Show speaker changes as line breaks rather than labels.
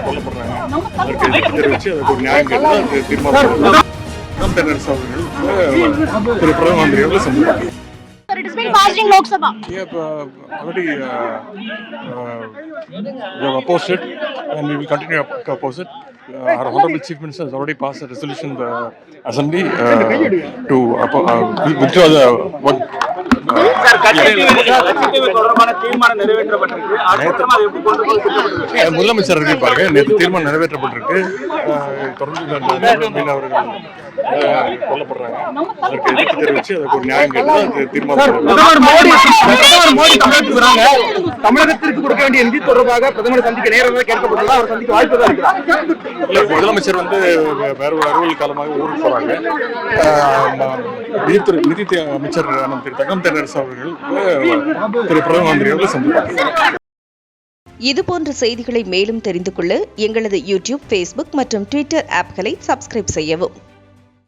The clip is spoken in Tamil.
கொல்லப்படுறாங்க. அதற்கு எதிர்ப்பு தெரிவித்து அதுக்கு ஒரு நியாயம் கேட்டு அது தீர்மானம் தென்னரசு அவர்கள் திரு பிரதம மந்திரி அவர்கள் சந்திப்பாங்க.
It has been passed in Lok Sabha.
Yeah, already we have opposed it and we will continue to oppose it. Our Honorable Chief Minister has already passed a resolution in the Assembly to withdraw the one. முதலமைச்சர் அறிவிப்பாங்க. நேற்று தீர்மானம் நிறைவேற்றப்பட்டிருக்கு. தொடர்ந்து மீனவர்கள் கொல்லப்படுறாங்க. அதற்கு எதிர்ப்பு தெரிவித்து அதுக்கு ஒரு நியாயம் கேட்டு அது தீர்மானம்.
தமிழகத்திற்கு கொடுக்க வேண்டிய நிதி தொடர்பாக பிரதமர் சந்திக்க நேரம் கேட்கப்பட்டதா அவர் சந்திக்க வாய்ப்பு தான்
இல்ல, முதலமைச்சர் வேற ஒரு அலுவல் காலமாக ஊருக்கு போறாங்க. நிதி அமைச்சர் திரு தங்கம் தென்னரசு அவர்கள் திரு பிரதம மந்திரி அவர்கள் சந்திப்பாங்க.
இதுபோன்ற செய்திகளை மேலும் தெரிந்து கொள்ள எங்களது யூடியூப், ஃபேஸ்புக் மற்றும் ட்விட்டர் ஆப்களை சப்ஸ்கிரைப் செய்யவும்.